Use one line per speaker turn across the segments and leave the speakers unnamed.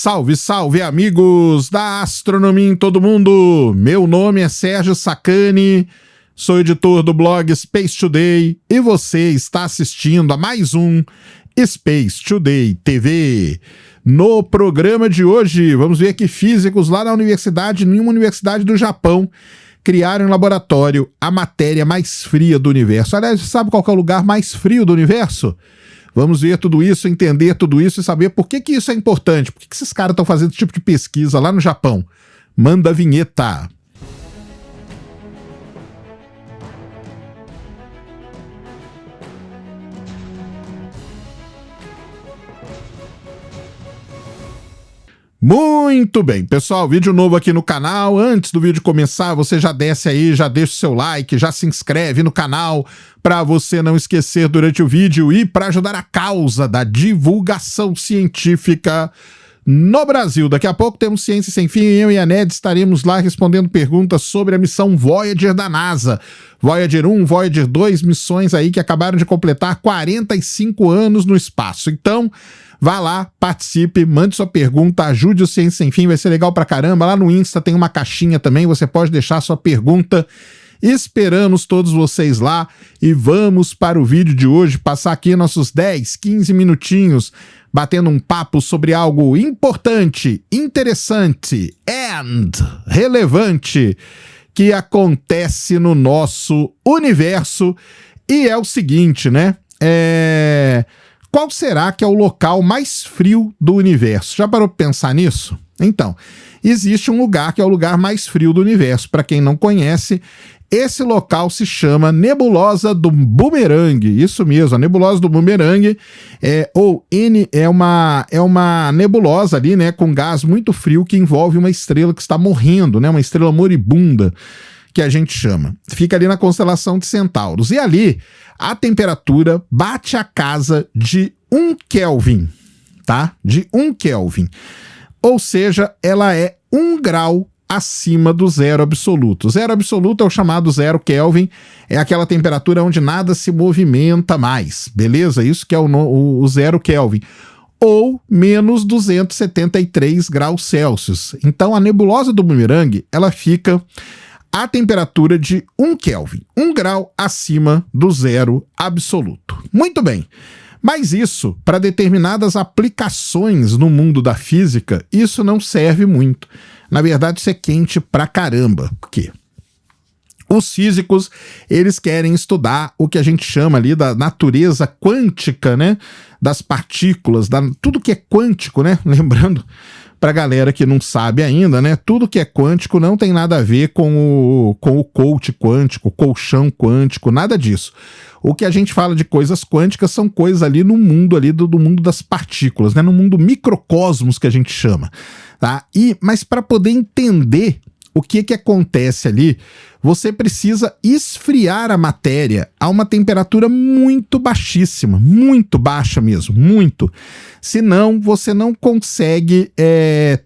Salve, salve, amigos da astronomia em todo mundo! Meu nome é Sérgio Sacani, sou editor do blog Space Today e você está assistindo a mais um Space Today TV. No programa de hoje, vamos ver que físicos lá na universidade, em uma universidade do Japão, criaram em laboratório a matéria mais fria do universo. Aliás, sabe qual que é o lugar mais frio do universo? Vamos ver tudo isso, entender tudo isso e saber por que isso é importante. Por que esses caras estão fazendo esse tipo de pesquisa lá no Japão? Manda a vinheta. Muito bem, pessoal, vídeo novo aqui no canal. Antes do vídeo começar, você já desce aí, já deixa o seu like, já se inscreve no canal para você não esquecer durante o vídeo e para ajudar a causa da divulgação científica no Brasil. Daqui a pouco temos Ciência Sem Fim e eu e a Ned estaremos lá respondendo perguntas sobre a missão Voyager da NASA. Voyager 1, Voyager 2, missões aí que acabaram de completar 45 anos no espaço. Então, vá lá, participe, mande sua pergunta, ajude o Ciência Sem Fim, vai ser legal pra caramba. Lá no Insta tem uma caixinha também, você pode deixar sua pergunta. Esperamos todos vocês lá e vamos para o vídeo de hoje, passar aqui nossos 10, 15 minutinhos batendo um papo sobre algo importante, interessante and relevante que acontece no nosso universo. E é o seguinte, né? Qual será que é o local mais frio do universo? Já parou para pensar nisso? Então, existe um lugar que é o lugar mais frio do universo. Para quem não conhece, esse local se chama Nebulosa do Bumerangue. Isso mesmo, a Nebulosa do Bumerangue é uma nebulosa ali, né, com gás muito frio que envolve uma estrela que está morrendo, né, uma estrela moribunda, que a gente chama. Fica ali na constelação de Centauros. E ali, a temperatura bate a casa de 1 Kelvin, tá? De 1 Kelvin. Ou seja, ela é 1 grau acima do zero absoluto. Zero absoluto é o chamado 0 Kelvin, é aquela temperatura onde nada se movimenta mais, beleza? Isso que é o 0 Kelvin. Ou menos 273 graus Celsius. Então, a nebulosa do Bumerangue, ela fica a temperatura de 1 Kelvin, 1 grau acima do zero absoluto. Muito bem, mas isso, para determinadas aplicações no mundo da física, isso não serve muito. Na verdade, isso é quente pra caramba. Por quê? Os físicos, eles querem estudar o que a gente chama ali da natureza quântica, né? Das partículas, tudo que é quântico, né? Lembrando, pra galera que não sabe ainda, né? Tudo que é quântico não tem nada a ver com o coach quântico, colchão quântico, nada disso. O que a gente fala de coisas quânticas são coisas ali no mundo ali do mundo das partículas, né? No mundo microcosmos que a gente chama, tá? Mas para poder entender o que acontece ali, você precisa esfriar a matéria a uma temperatura muito baixíssima, muito baixa mesmo, muito. Senão você não consegue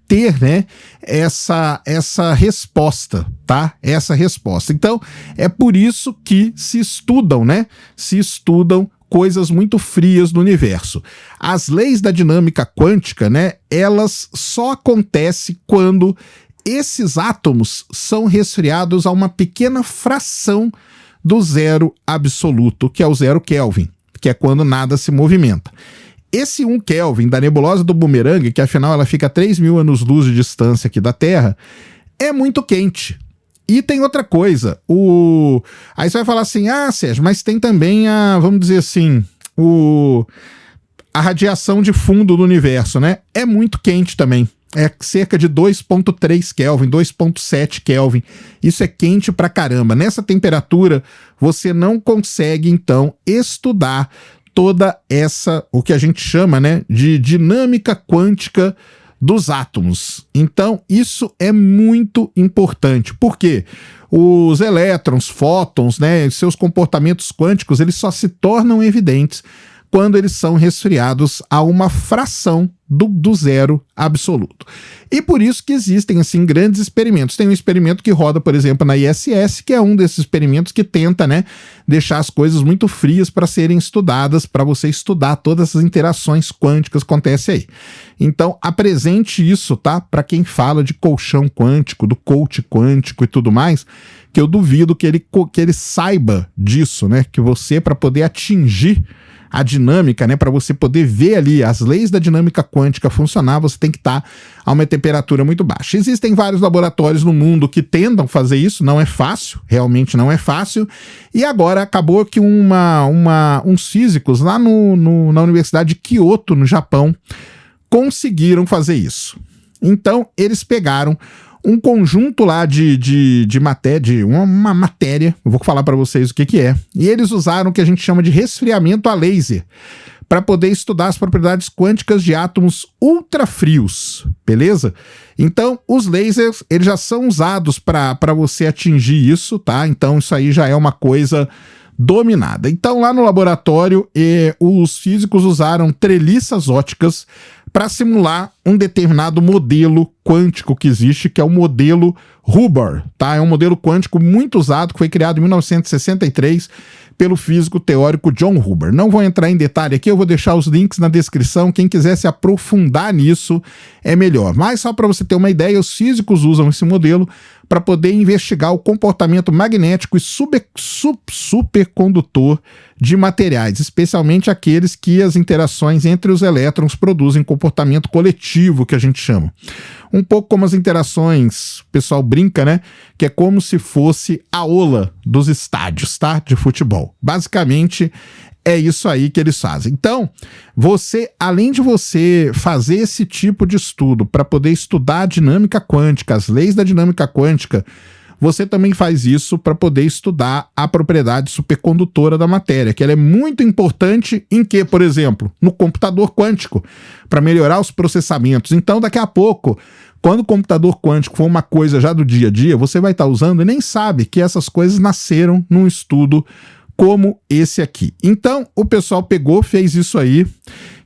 ter, né, essa resposta, tá? Essa resposta. Então, é por isso que se estudam, né? Se estudam coisas muito frias no universo. As leis da dinâmica quântica, né, elas só acontecem quando esses átomos são resfriados a uma pequena fração do zero absoluto, que é o 0 Kelvin, que é quando nada se movimenta. Esse 1 Kelvin da nebulosa do Bumerangue, que afinal ela fica a 3.000 anos-luz de distância aqui da Terra, é muito quente. E tem outra coisa, aí você vai falar assim, Sérgio, mas tem também vamos dizer assim, a radiação de fundo do universo, né? É muito quente também. É cerca de 2.3 Kelvin, 2.7 Kelvin. Isso é quente pra caramba. Nessa temperatura, você não consegue, então, estudar toda o que a gente chama, né, de dinâmica quântica dos átomos. Então, isso é muito importante. Por quê? Os elétrons, fótons, né, seus comportamentos quânticos, eles só se tornam evidentes quando eles são resfriados a uma fração do zero absoluto. E por isso que existem, assim, grandes experimentos. Tem um experimento que roda, por exemplo, na ISS, que é um desses experimentos que tenta, né, deixar as coisas muito frias para serem estudadas, para você estudar todas essas interações quânticas que acontecem aí. Então, apresente isso, tá? Para quem fala de colchão quântico, do coach quântico e tudo mais, que eu duvido que ele saiba disso, né? Que você, para poder atingir a dinâmica, né, para você poder ver ali as leis da dinâmica quântica funcionar, você tem que estar a uma temperatura muito baixa. Existem vários laboratórios no mundo que tentam fazer isso, não é fácil, realmente não é fácil, e agora acabou que uns físicos lá na Universidade de Kyoto, no Japão, conseguiram fazer isso. Então, eles pegaram um conjunto lá de matéria, uma matéria, eu vou falar para vocês o que é, e eles usaram o que a gente chama de resfriamento a laser, para poder estudar as propriedades quânticas de átomos ultrafrios, beleza? Então, os lasers, eles já são usados para você atingir isso, tá? Então, isso aí já é uma coisa dominada. Então, lá no laboratório, os físicos usaram treliças óticas para simular um determinado modelo quântico que existe, que é o modelo Hubbard, tá? É um modelo quântico muito usado, que foi criado em 1963 pelo físico teórico John Hubbard. Não vou entrar em detalhe aqui, eu vou deixar os links na descrição, quem quiser se aprofundar nisso é melhor. Mas só para você ter uma ideia, os físicos usam esse modelo para poder investigar o comportamento magnético e supercondutor de materiais, especialmente aqueles que as interações entre os elétrons produzem comportamento coletivo, que a gente chama. Um pouco como as interações, o pessoal brinca, né? Que é como se fosse a ola dos estádios, tá? De futebol. Basicamente, é isso aí que eles fazem. Então, além de você fazer esse tipo de estudo para poder estudar a dinâmica quântica, as leis da dinâmica quântica, você também faz isso para poder estudar a propriedade supercondutora da matéria, que ela é muito importante em que, por exemplo, no computador quântico, para melhorar os processamentos. Então, daqui a pouco, quando o computador quântico for uma coisa já do dia a dia, você vai estar usando e nem sabe que essas coisas nasceram num estudo como esse aqui. Então, o pessoal fez isso aí,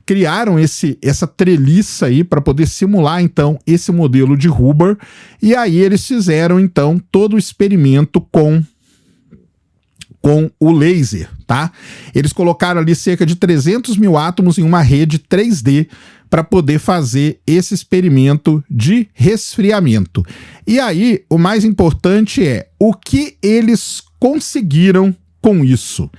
criaram essa treliça aí para poder simular, então, esse modelo de Hubbard, e aí eles fizeram, então, todo o experimento com o laser, tá? Eles colocaram ali cerca de 300 mil átomos em uma rede 3D para poder fazer esse experimento de resfriamento. E aí, o mais importante é o que eles conseguiram com isso.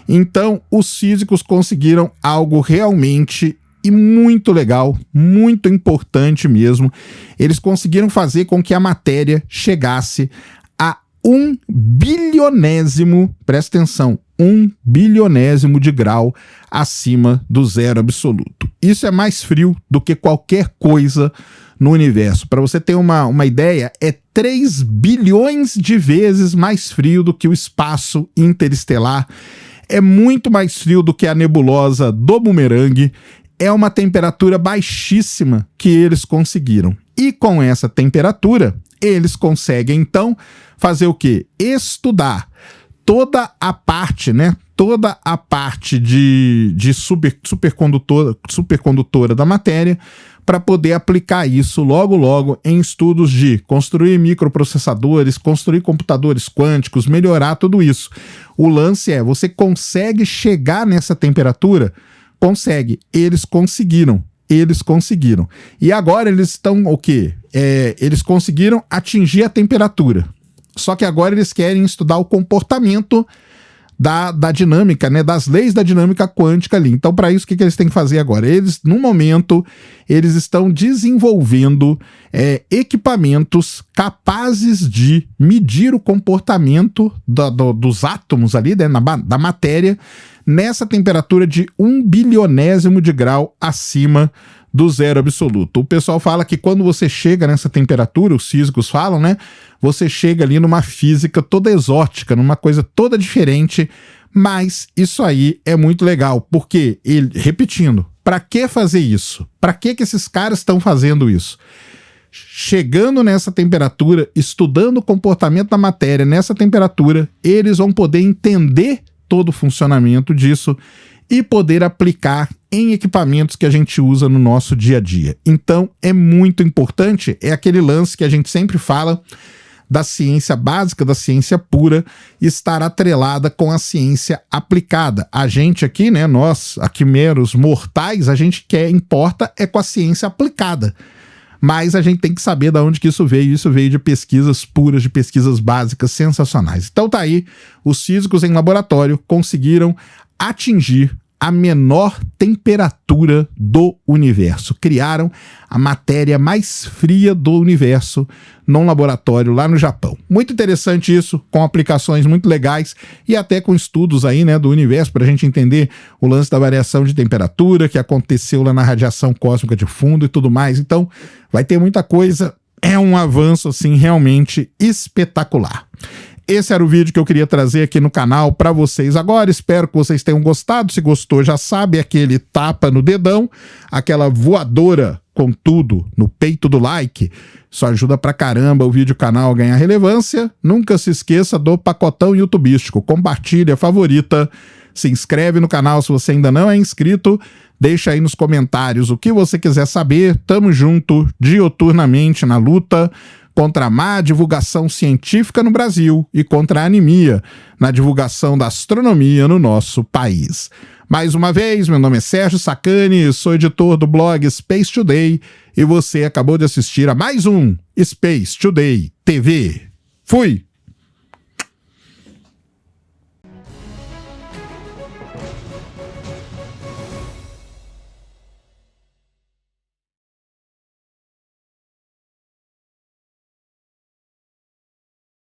Então, os físicos conseguiram algo realmente e muito legal, muito importante mesmo. Eles conseguiram fazer com que a matéria chegasse a 1 bilionésimo, presta atenção, 1 bilionésimo de grau acima do zero absoluto. Isso é mais frio do que qualquer coisa no universo. Para você ter uma ideia, é 3 bilhões de vezes mais frio do que o espaço interestelar. É muito mais frio do que a nebulosa do Bumerangue. É uma temperatura baixíssima que eles conseguiram. E com essa temperatura, eles conseguem, então, fazer o quê? Estudar toda a parte, né? Toda a parte de supercondutora da matéria, para poder aplicar isso logo em estudos de construir microprocessadores, construir computadores quânticos, melhorar tudo isso. O lance é, você consegue chegar nessa temperatura? Consegue. Eles conseguiram. E agora eles estão o quê? Eles conseguiram atingir a temperatura. Só que agora eles querem estudar o comportamento da dinâmica, né, das leis da dinâmica quântica ali. Então, para isso, o que eles têm que fazer agora? Eles, no momento, eles estão desenvolvendo equipamentos capazes de medir o comportamento dos átomos ali, né, da matéria, nessa temperatura de 1 bilionésimo de grau acima do zero absoluto. O pessoal fala que quando você chega nessa temperatura, os físicos falam, né? Você chega ali numa física toda exótica, numa coisa toda diferente, mas isso aí é muito legal, porque, repetindo, para que fazer isso? Para que esses caras estão fazendo isso? Chegando nessa temperatura, estudando o comportamento da matéria nessa temperatura, eles vão poder entender todo o funcionamento disso e poder aplicar em equipamentos que a gente usa no nosso dia a dia. Então, é muito importante, é aquele lance que a gente sempre fala da ciência básica, da ciência pura, estar atrelada com a ciência aplicada. A gente aqui, né, nós, aqui meros mortais, a gente importa é com a ciência aplicada. Mas a gente tem que saber de onde que isso veio. Isso veio de pesquisas puras, de pesquisas básicas sensacionais. Então tá aí, os físicos em laboratório conseguiram atingir a menor temperatura do universo. Criaram a matéria mais fria do universo num laboratório lá no Japão. Muito interessante isso, com aplicações muito legais e até com estudos aí, né, do universo, para a gente entender o lance da variação de temperatura que aconteceu lá na radiação cósmica de fundo e tudo mais. Então, vai ter muita coisa. É um avanço, assim, realmente espetacular. Esse era o vídeo que eu queria trazer aqui no canal para vocês agora. Espero que vocês tenham gostado. Se gostou, já sabe, aquele tapa no dedão, aquela voadora com tudo no peito do like. Isso ajuda pra caramba o vídeo canal a ganhar relevância. Nunca se esqueça do pacotão youtubístico. Compartilha, favorita, se inscreve no canal se você ainda não é inscrito. Deixa aí nos comentários o que você quiser saber. Tamo junto diuturnamente na luta contra a má divulgação científica no Brasil e contra a anemia na divulgação da astronomia no nosso país. Mais uma vez, meu nome é Sérgio Sacani, sou editor do blog Space Today e você acabou de assistir a mais um Space Today TV. Fui!